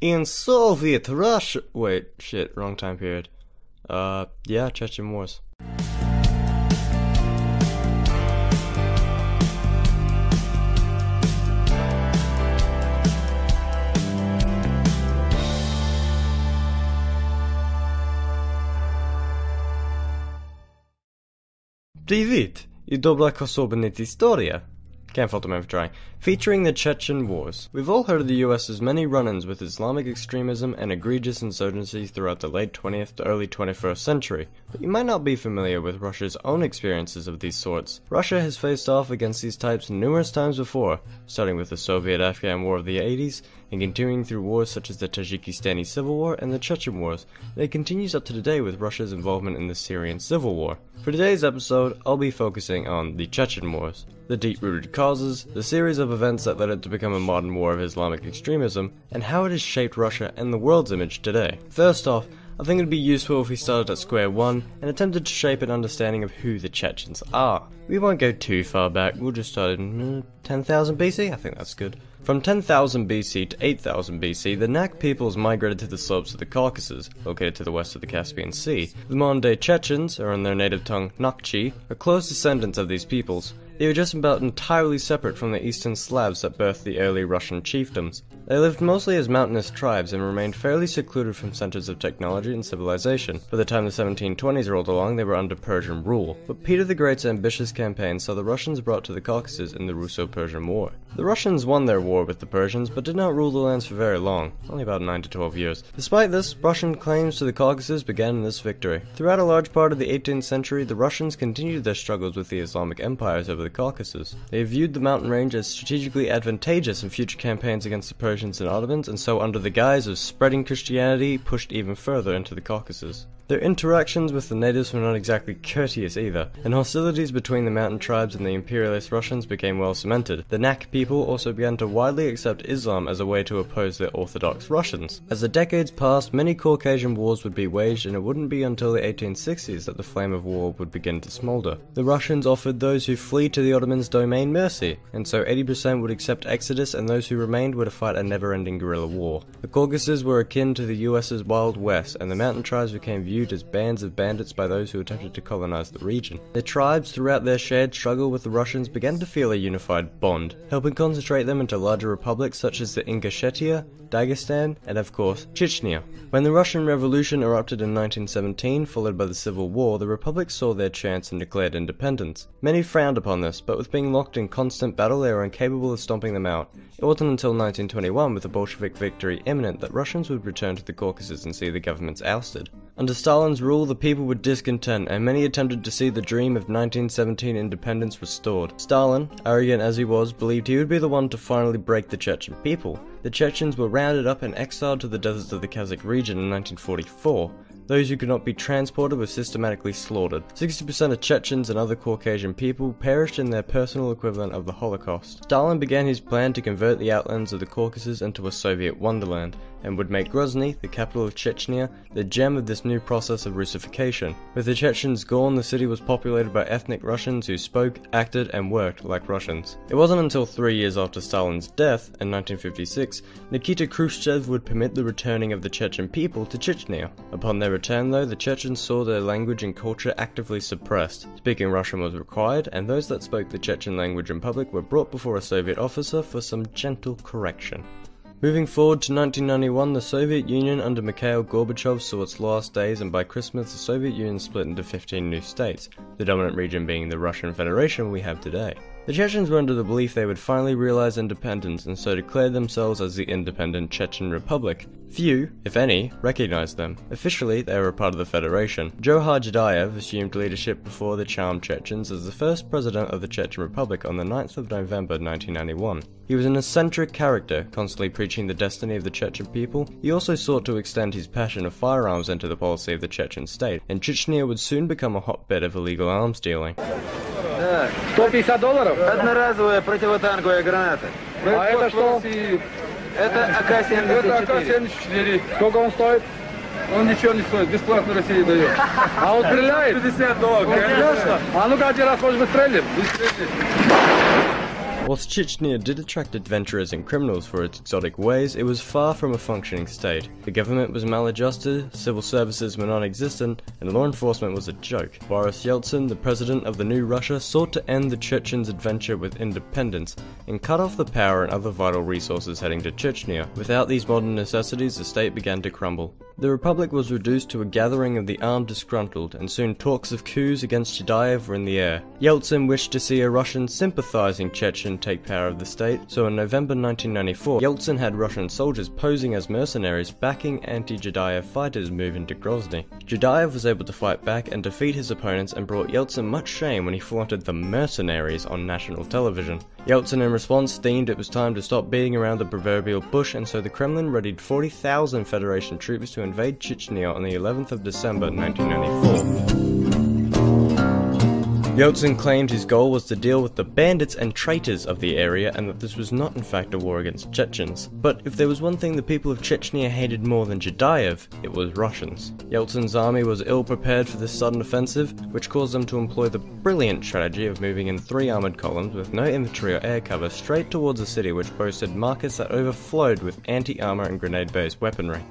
In Soviet Russia... Wait, shit, wrong time period. Yeah, Chechen Wars. Привет! И добрая особенность история. Can't fault the man for trying. Featuring the Chechen Wars. We've all heard of the US's many run-ins with Islamic extremism and egregious insurgencies throughout the late 20th to early 21st century, but you might not be familiar with Russia's own experiences of these sorts. Russia has faced off against these types numerous times before, starting with the Soviet-Afghan War of the 80s, and continuing through wars such as the Tajikistani Civil War and the Chechen Wars, and it continues up to today with Russia's involvement in the Syrian Civil War. For today's episode, I'll be focusing on the Chechen Wars, the deep-rooted causes, the series of events that led it to become a modern war of Islamic extremism, and how it has shaped Russia and the world's image today. First off, I think it'd be useful if we started at square one and attempted to shape an understanding of who the Chechens are. We won't go too far back, we'll just start in 10,000 BC, I think that's good. From 10,000 BC to 8,000 BC, the Nak peoples migrated to the slopes of the Caucasus, located to the west of the Caspian Sea. The modern-day Chechens, or in their native tongue Nakchi, are close descendants of these peoples. They were just about entirely separate from the eastern Slavs that birthed the early Russian chiefdoms. They lived mostly as mountainous tribes and remained fairly secluded from centers of technology and civilization. By the time the 1720s rolled along, they were under Persian rule. But Peter the Great's ambitious campaign saw the Russians brought to the Caucasus in the Russo-Persian War. The Russians won their war with the Persians, but did not rule the lands for very long, only about 9 to 12 years. Despite this, Russian claims to the Caucasus began in this victory. Throughout a large part of the 18th century, the Russians continued their struggles with the Islamic empires over the Caucasus. They viewed the mountain range as strategically advantageous in future campaigns against the Persians and Ottomans, and so under the guise of spreading Christianity, pushed even further into the Caucasus. Their interactions with the natives were not exactly courteous either, and hostilities between the mountain tribes and the imperialist Russians became well cemented. The Nak people also began to widely accept Islam as a way to oppose the Orthodox Russians. As the decades passed, many Caucasian wars would be waged, and it wouldn't be until the 1860s that the flame of war would begin to smolder. The Russians offered those who flee to the Ottomans' domain mercy, and so 80% would accept exodus, and those who remained were to fight a never-ending guerrilla war. The Caucasus were akin to the US's Wild West, and the mountain tribes became viewed as bands of bandits by those who attempted to colonize the region. The tribes, throughout their shared struggle with the Russians, began to feel a unified bond, helping concentrate them into larger republics such as the Ingushetia, Dagestan, and of course, Chechnya. When the Russian Revolution erupted in 1917, followed by the Civil War, the republics saw their chance and declared independence. Many frowned upon this, but with being locked in constant battle, they were incapable of stomping them out. It wasn't until 1921, with the Bolshevik victory imminent, that Russians would return to the Caucasus and see the governments ousted. Under Stalin's rule, the people were discontent, and many attempted to see the dream of 1917 independence restored. Stalin, arrogant as he was, believed he would be the one to finally break the Chechen people. The Chechens were rounded up and exiled to the deserts of the Kazakh region in 1944. Those who could not be transported were systematically slaughtered. 60% of Chechens and other Caucasian people perished in their personal equivalent of the Holocaust. Stalin began his plan to convert the outlands of the Caucasus into a Soviet wonderland, and would make Grozny, the capital of Chechnya, the gem of this new process of Russification. With the Chechens gone, the city was populated by ethnic Russians who spoke, acted, and worked like Russians. It wasn't until 3 years after Stalin's death, in 1956, Nikita Khrushchev would permit the returning of the Chechen people to Chechnya. Upon their return, though, the Chechens saw their language and culture actively suppressed. Speaking Russian was required, and those that spoke the Chechen language in public were brought before a Soviet officer for some gentle correction. Moving forward to 1991, the Soviet Union under Mikhail Gorbachev saw its last days, and by Christmas the Soviet Union split into 15 new states, the dominant region being the Russian Federation we have today. The Chechens were under the belief they would finally realize independence, and so declared themselves as the independent Chechen Republic. Few, if any, recognized them. Officially, they were a part of the Federation. Johar Jadayev assumed leadership before the charmed Chechens as the first president of the Chechen Republic on the 9th of November 1991. He was an eccentric character, constantly preaching the destiny of the Chechen people. He also sought to extend his passion of firearms into the policy of the Chechen state, and Chechnya would soon become a hotbed of illegal arms dealing. Да. $150? Одноразовая противотанковая граната. А это что? Это АК-74. Это АК-74. Сколько он стоит? Он ничего не стоит, бесплатно России дает. А он стреляет? $50, конечно. А ну-ка один раз, может быть, стрелим? Whilst Chechnya did attract adventurers and criminals for its exotic ways, it was far from a functioning state. The government was maladjusted, civil services were non-existent, and law enforcement was a joke. Boris Yeltsin, the president of the new Russia, sought to end the Chechens' adventure with independence and cut off the power and other vital resources heading to Chechnya. Without these modern necessities, the state began to crumble. The republic was reduced to a gathering of the armed disgruntled, and soon talks of coups against Chudayev were in the air. Yeltsin wished to see a Russian sympathizing Chechen take power of the state, so in November 1994, Yeltsin had Russian soldiers posing as mercenaries backing anti-Chudayev fighters move into Grozny. Chudayev was able to fight back and defeat his opponents and brought Yeltsin much shame when he flaunted the mercenaries on national television. Yeltsin in response deemed it was time to stop beating around the proverbial bush, and so the Kremlin readied 40,000 Federation troops to invade Chechnya on the 11th of December 1994. Yeltsin claimed his goal was to deal with the bandits and traitors of the area, and that this was not in fact a war against Chechens. But if there was one thing the people of Chechnya hated more than Chudayev, it was Russians. Yeltsin's army was ill prepared for this sudden offensive, which caused them to employ the brilliant strategy of moving in 3 armoured columns with no infantry or air cover straight towards a city which boasted markets that overflowed with anti-armour and grenade-based weaponry.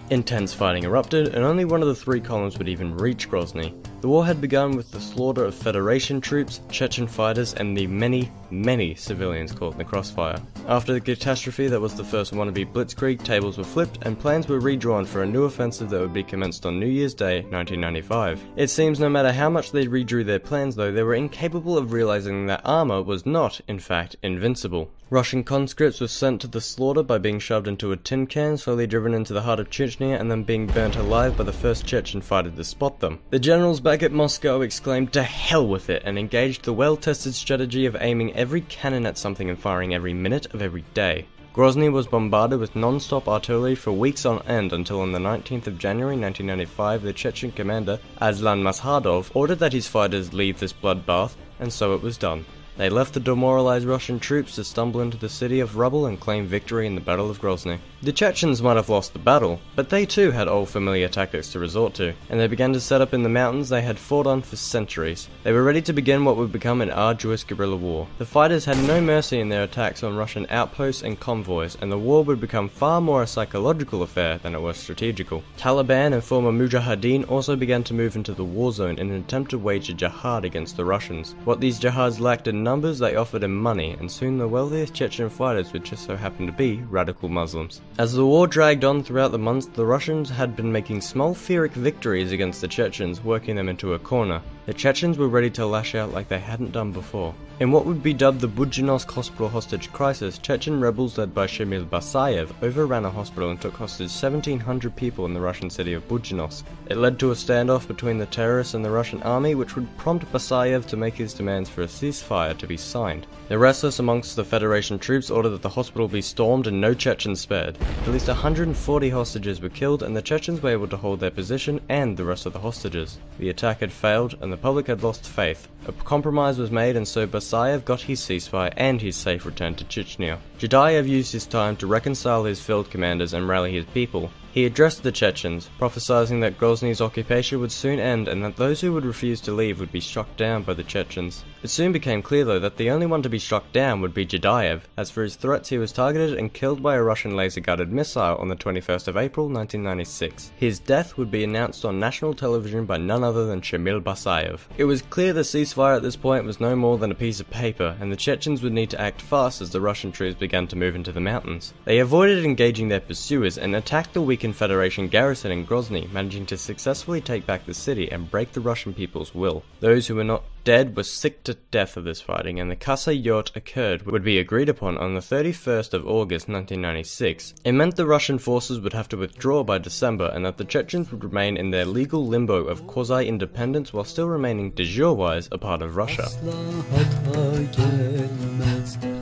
Intense fighting erupted, and only one of the 3 columns would even reach Grozny. The war had begun with the slaughter of Federation troops, Chechen fighters, and the many civilians caught in the crossfire. After the catastrophe that was the first wannabe blitzkrieg, tables were flipped and plans were redrawn for a new offensive that would be commenced on New Year's Day 1995. It seems no matter how much they redrew their plans though, they were incapable of realizing that armor was not, in fact, invincible. Russian conscripts were sent to the slaughter by being shoved into a tin can, slowly driven into the heart of Chechnya, and then being burnt alive by the first Chechen fighter to spot them. The generals back at Moscow exclaimed "to hell with it" and engaged the well-tested strategy of aiming every cannon at something and firing every minute of every day. Grozny was bombarded with non-stop artillery for weeks on end until on the 19th of January 1995 the Chechen commander, Aslan Maskhadov, ordered that his fighters leave this bloodbath, and so it was done. They left the demoralized Russian troops to stumble into the city of rubble and claim victory in the Battle of Grozny. The Chechens might have lost the battle, but they too had old familiar tactics to resort to, and they began to set up in the mountains they had fought on for centuries. They were ready to begin what would become an arduous guerrilla war. The fighters had no mercy in their attacks on Russian outposts and convoys, and the war would become far more a psychological affair than it was strategical. Taliban and former Mujahideen also began to move into the war zone in an attempt to wage a jihad against the Russians. What these jihads lacked in numbers, they offered in money, and soon the wealthiest Chechen fighters would just so happen to be radical Muslims. As the war dragged on throughout the months, the Russians had been making small Pyrrhic victories against the Chechens, working them into a corner. The Chechens were ready to lash out like they hadn't done before. In what would be dubbed the Budzhinovsk hospital hostage crisis, Chechen rebels led by Shamil Basayev overran a hospital and took hostage 1,700 people in the Russian city of Budzhinovsk. It led to a standoff between the terrorists and the Russian army, which would prompt Basayev to make his demands for a ceasefire to be signed. The restless amongst the Federation troops ordered that the hospital be stormed and no Chechens spared. At least 140 hostages were killed, and the Chechens were able to hold their position and the rest of the hostages. The attack had failed, and the public had lost faith. A compromise was made, and so Basayev got his ceasefire and his safe return to Chechnya. Chudayev used his time to reconcile his field commanders and rally his people. He addressed the Chechens, prophesizing that Grozny's occupation would soon end and that those who would refuse to leave would be struck down by the Chechens. It soon became clear though that the only one to be struck down would be Chudayev. As for his threats, he was targeted and killed by a Russian laser-guided missile on the 21st of April 1996. His death would be announced on national television by none other than Shamil Basayev. It was clear the ceasefire at this point was no more than a piece of paper, and the Chechens would need to act fast as the Russian troops began to move into the mountains. They avoided engaging their pursuers and attacked the weakened Federation garrison in Grozny, managing to successfully take back the city and break the Russian people's will. Those who were not dead were sick to death of this fighting, and the Kasayot occurred would be agreed upon on the 31st of August 1996. It meant the Russian forces would have to withdraw by December, and that the Chechens would remain in their legal limbo of quasi-independence while still remaining de jure-wise a part of Russia.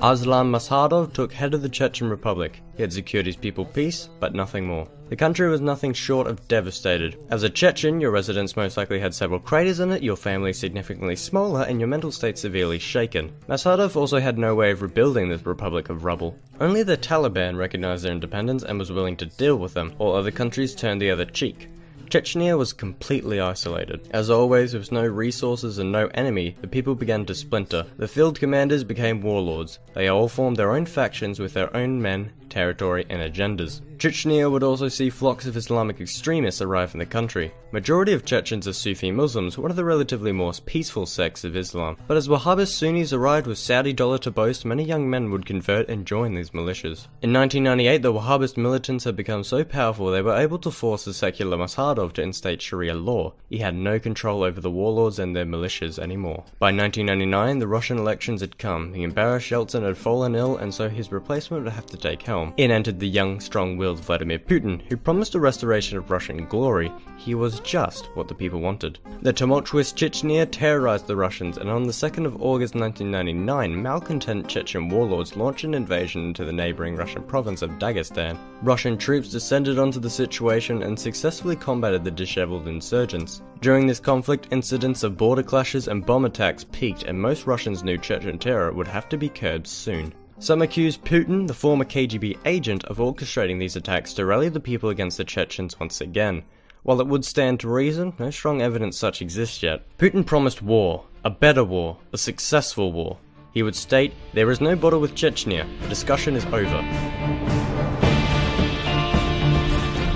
Aslan Maskhadov took head of the Chechen Republic. He had secured his people peace, but nothing more. The country was nothing short of devastated. As a Chechen, your residence most likely had several craters in it, your family significantly smaller, and your mental state severely shaken. Maskhadov also had no way of rebuilding this republic of rubble. Only the Taliban recognized their independence and was willing to deal with them, while other countries turned the other cheek. Chechnya was completely isolated. As always, with no resources and no enemy, the people began to splinter. The field commanders became warlords. They all formed their own factions with their own men, territory, and agendas. Chechnya would also see flocks of Islamic extremists arrive in the country. Majority of Chechens are Sufi Muslims, one of the relatively more peaceful sects of Islam. But as Wahhabist Sunnis arrived with Saudi dollar to boast, many young men would convert and join these militias. In 1998, the Wahhabist militants had become so powerful they were able to force the secular Maskhadov to instate Sharia law. He had no control over the warlords and their militias anymore. By 1999, the Russian elections had come. The embarrassed Yeltsin had fallen ill, and so his replacement would have to take helm. In entered the young, strong-willed Vladimir Putin, who promised a restoration of Russian glory. He was just what the people wanted. The tumultuous Chechnya terrorized the Russians, and on the 2nd of August 1999, malcontent Chechen warlords launched an invasion into the neighbouring Russian province of Dagestan. Russian troops descended onto the situation and successfully combated the dishevelled insurgents. During this conflict, incidents of border clashes and bomb attacks peaked, and most Russians knew Chechen terror would have to be curbed soon. Some accused Putin, the former KGB agent, of orchestrating these attacks to rally the people against the Chechens once again. While it would stand to reason, no strong evidence such exists yet. Putin promised war, a better war, a successful war. He would state, "There is no border with Chechnya, the discussion is over."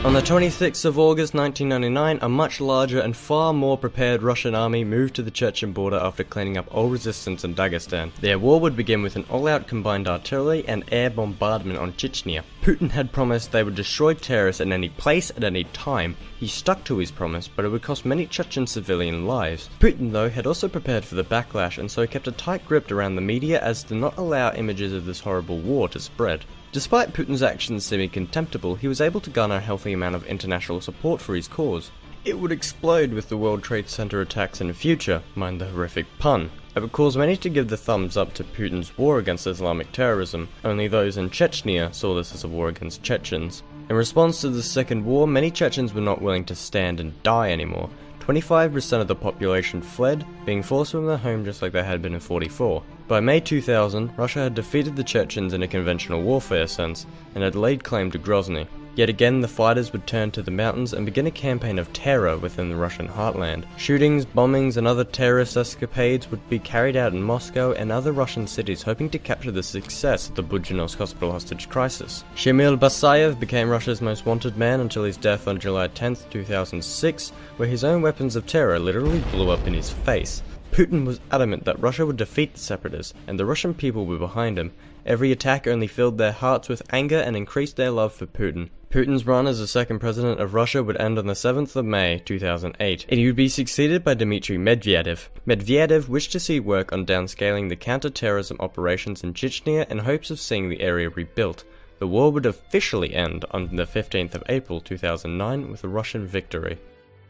On the 26th of August 1999, a much larger and far more prepared Russian army moved to the Chechen border after cleaning up all resistance in Dagestan. Their war would begin with an all-out combined artillery and air bombardment on Chechnya. Putin had promised they would destroy terrorists in any place at any time. He stuck to his promise, but it would cost many Chechen civilian lives. Putin, though, had also prepared for the backlash, and so kept a tight grip around the media as to not allow images of this horrible war to spread. Despite Putin's actions seeming contemptible, he was able to garner a healthy amount of international support for his cause. It would explode with the World Trade Center attacks in the future, mind the horrific pun. It would cause many to give the thumbs up to Putin's war against Islamic terrorism. Only those in Chechnya saw this as a war against Chechens. In response to the Second War, many Chechens were not willing to stand and die anymore. 25% of the population fled, being forced from their home just like they had been in '44. By May 2000, Russia had defeated the Chechens in a conventional warfare sense, and had laid claim to Grozny. Yet again, the fighters would turn to the mountains and begin a campaign of terror within the Russian heartland. Shootings, bombings, and other terrorist escapades would be carried out in Moscow and other Russian cities, hoping to capture the success of the Budunovsk hospital hostage crisis. Shamil Basayev became Russia's most wanted man until his death on July 10, 2006, where his own weapons of terror literally blew up in his face. Putin was adamant that Russia would defeat the separatists, and the Russian people were behind him. Every attack only filled their hearts with anger and increased their love for Putin. Putin's run as the second president of Russia would end on the 7th of May 2008, and he would be succeeded by Dmitry Medvedev. Medvedev wished to see work on downscaling the counter-terrorism operations in Chechnya in hopes of seeing the area rebuilt. The war would officially end on the 15th of April 2009 with a Russian victory.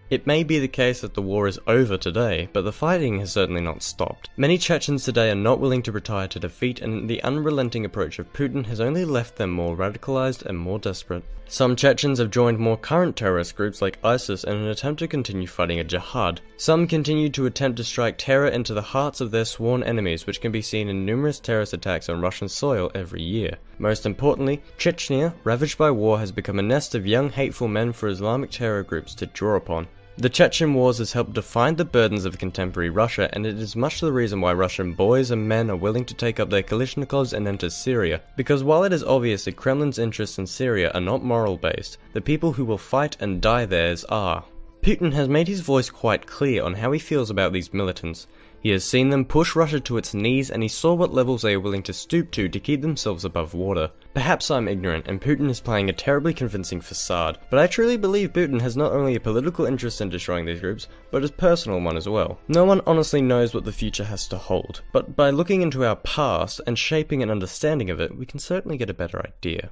It may be the case that the war is over today, but the fighting has certainly not stopped. Many Chechens today are not willing to retire to defeat, and the unrelenting approach of Putin has only left them more radicalized and more desperate. Some Chechens have joined more current terrorist groups like ISIS in an attempt to continue fighting a jihad. Some continue to attempt to strike terror into the hearts of their sworn enemies, which can be seen in numerous terrorist attacks on Russian soil every year. Most importantly, Chechnya, ravaged by war, has become a nest of young hateful men for Islamic terror groups to draw upon. The Chechen Wars has helped define the burdens of contemporary Russia, and it is much the reason why Russian boys and men are willing to take up their Kalashnikovs and enter Syria. Because while it is obvious that Kremlin's interests in Syria are not moral-based, the people who will fight and die theirs are. Putin has made his voice quite clear on how he feels about these militants. He has seen them push Russia to its knees, and he saw what levels they are willing to stoop to keep themselves above water. Perhaps I'm ignorant, and Putin is playing a terribly convincing facade, but I truly believe Putin has not only a political interest in destroying these groups, but a personal one as well. No one honestly knows what the future has to hold, but by looking into our past and shaping an understanding of it, we can certainly get a better idea.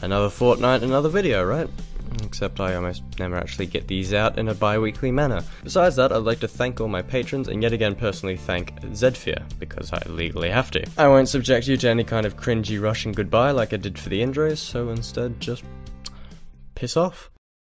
Another fortnight, another video, right? Except I almost never actually get these out in a bi-weekly manner. Besides that, I'd like to thank all my patrons, and yet again personally thank Zedfear, because I legally have to. I won't subject you to any kind of cringy Russian goodbye like I did for the intros, so instead just piss off.